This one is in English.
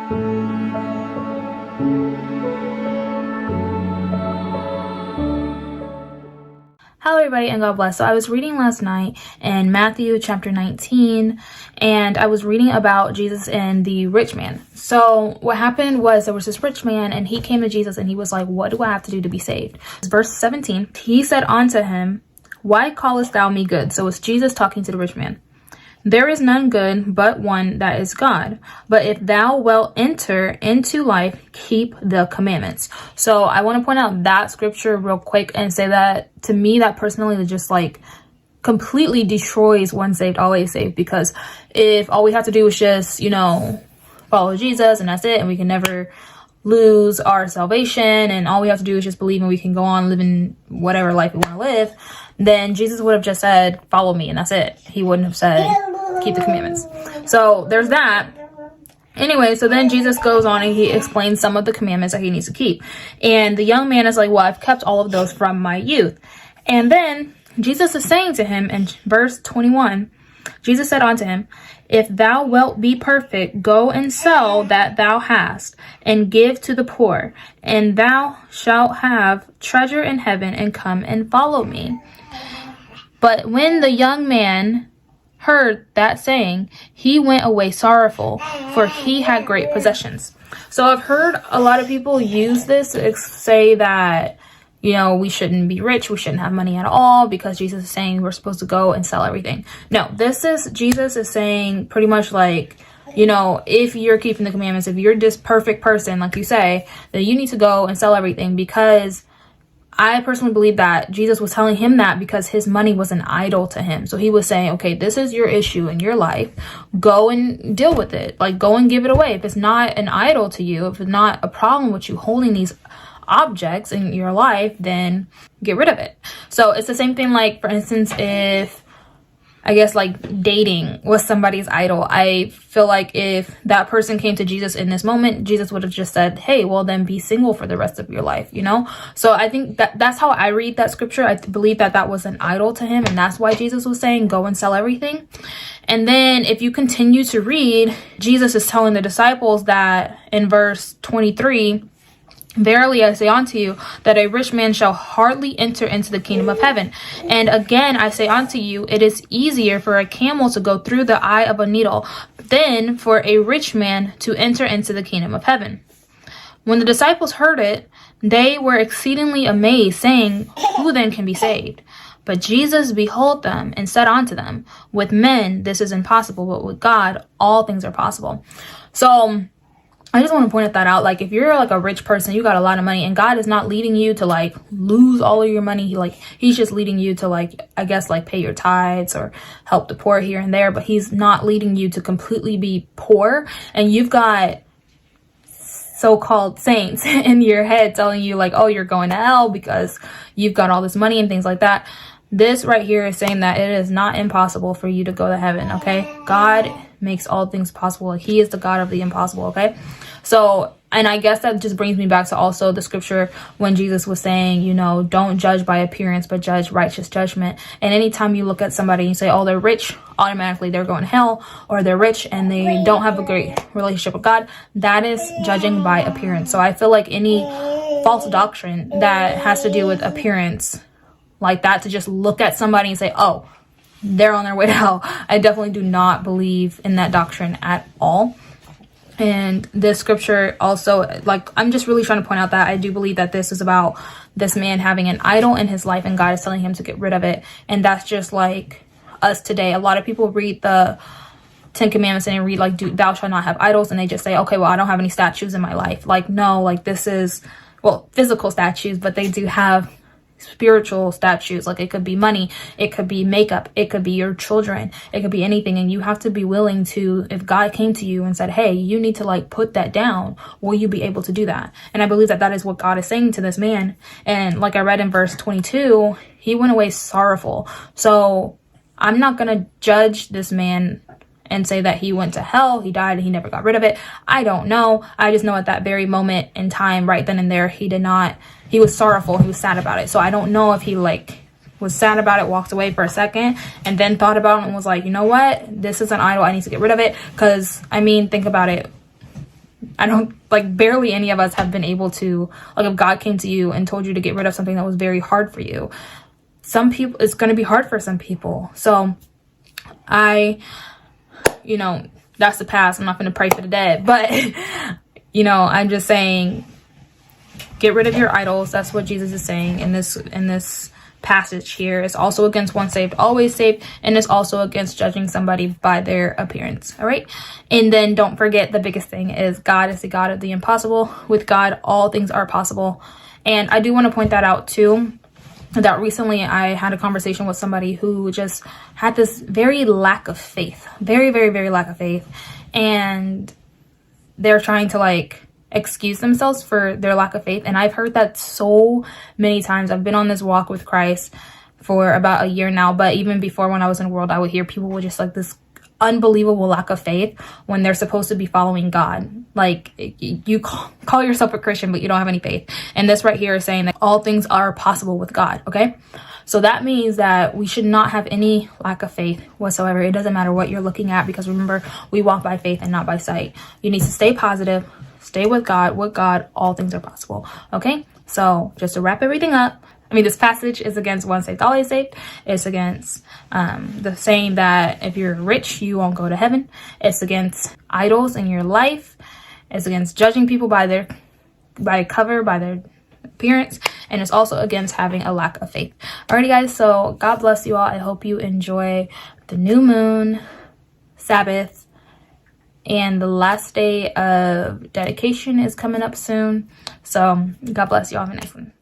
Hello everybody and God bless. So I was reading last night in Matthew chapter 19, and I was reading about Jesus and the rich man. So what happened was there was this rich man, and he came to Jesus and he was like, what do I have to do to be saved? Verse 17, he said unto him, why callest thou me good? So it's Jesus talking to the rich man. There is none good but one, that is God. But if thou wilt enter into life, keep the commandments. So I want to point out that scripture real quick and say that to me, that personally just like completely destroys once saved, always saved. Because if all we have to do is just, follow Jesus and that's it, and we can never lose our salvation, and all we have to do is just believe and we can go on living whatever life we want to live, then Jesus would have just said, follow me, and that's it. He wouldn't have said, keep the commandments. So there's that. Anyway, so then Jesus goes on and he explains some of the commandments that he needs to keep. And the young man is like, well, I've kept all of those from my youth. And then Jesus is saying to him in verse 21, Jesus said unto him, if thou wilt be perfect, go and sell that thou hast, and give to the poor, and thou shalt have treasure in heaven, and come and follow me. But when the young man heard that saying, he went away sorrowful, for he had great possessions. So I've heard a lot of people use this to say that, we shouldn't be rich, we shouldn't have money at all, because Jesus is saying we're supposed to go and sell everything. No, Jesus is saying pretty much like, if you're keeping the commandments, if you're this perfect person, like you say, then you need to go and sell everything. Because I personally believe that Jesus was telling him that because his money was an idol to him. So he was saying, okay, this is your issue in your life. Go and deal with it. Like, go and give it away. If it's not an idol to you, if it's not a problem with you holding these objects in your life, then get rid of it. So it's the same thing, like, for instance, if I guess like dating was somebody's idol, I feel like if that person came to Jesus in this moment, Jesus would have just said, hey, well then be single for the rest of your life, So I think that's how I read that scripture. I believe that was an idol to him, and that's why Jesus was saying go and sell everything. And then if you continue to read, Jesus is telling the disciples that in verse 23, verily I say unto you, that a rich man shall hardly enter into the kingdom of heaven. And again I say unto you, it is easier for a camel to go through the eye of a needle than for a rich man to enter into the kingdom of heaven. When the disciples heard it, they were exceedingly amazed, saying, who then can be saved? But Jesus beheld them and said unto them, with men this is impossible, but with God all things are possible. So I just want to point that out. Like, if you're like a rich person, you got a lot of money, and God is not leading you to like lose all of your money. He's just leading you to pay your tithes or help the poor here and there, but he's not leading you to completely be poor. And you've got so-called saints in your head telling you like, oh, you're going to hell because you've got all this money and things like that. This right here is saying that it is not impossible for you to go to heaven, okay? God makes all things possible. He is the God of the impossible, okay? So, and I guess that just brings me back to also the scripture when Jesus was saying, don't judge by appearance, but judge righteous judgment. And anytime you look at somebody and you say, oh, they're rich, automatically they're going to hell, or they're rich and they don't have a great relationship with God, that is judging by appearance. So I feel like any false doctrine that has to do with appearance, like that, to just look at somebody and say, oh, they're on their way to hell, I definitely do not believe in that doctrine at all. And this scripture also, like, I'm just really trying to point out that I do believe that this is about this man having an idol in his life, and God is telling him to get rid of it. And that's just like us today. A lot of people read the 10 Commandments and they read like, thou shalt not have idols, and they just say, okay, well, I don't have any statues in my life. Like, no, like, this is, well, physical statues, but they do have spiritual statues. Like, it could be money, it could be makeup, it could be your children, it could be anything. And you have to be willing to, if God came to you and said, hey, you need to like put that down, will you be able to do that? And I believe that is what God is saying to this man. And like I read in verse 22, he went away sorrowful. So I'm not gonna judge this man and say that he went to hell, he died, and he never got rid of it. I don't know. I just know at that very moment in time, right then and there, he was sorrowful, he was sad about it. So I don't know if he like was sad about it, walked away for a second, and then thought about it and was like, you know what, this is an idol, I need to get rid of it. Because I mean, think about it, I don't, like, barely any of us have been able to, like, if God came to you and told you to get rid of something that was very hard for you, some people, it's going to be hard for some people. So you know, that's the past. I'm not going to pray for the dead, but you know, I'm just saying, get rid of your idols. That's what Jesus is saying in this passage here. It's also against once saved, always saved, and it's also against judging somebody by their appearance. All right. And then don't forget, the biggest thing is God is the God of the impossible. With God, all things are possible. And I do want to point that out too, that recently I had a conversation with somebody who just had this very lack of faith, very, very, very lack of faith. And they're trying to like excuse themselves for their lack of faith. And I've heard that so many times. I've been on this walk with Christ for about a year now, but even before, when I was in the world, I would hear people with just like this unbelievable lack of faith when they're supposed to be following God. Like, you call yourself a Christian, but you don't have any faith. And this right here is saying that all things are possible with God. Okay. So that means that we should not have any lack of faith whatsoever. It doesn't matter what you're looking at, because remember, we walk by faith and not by sight. You need to stay positive, stay with God. With God, all things are possible. Okay. So just to wrap everything up, I mean, this passage is against once saved, always saved. It's against the saying that if you're rich, you won't go to heaven. It's against idols in your life. It's against judging people by their cover, by their appearance. And it's also against having a lack of faith. Alrighty, guys. So God bless you all. I hope you enjoy the new moon, Sabbath, and the last day of dedication is coming up soon. So God bless you all. Have a nice one.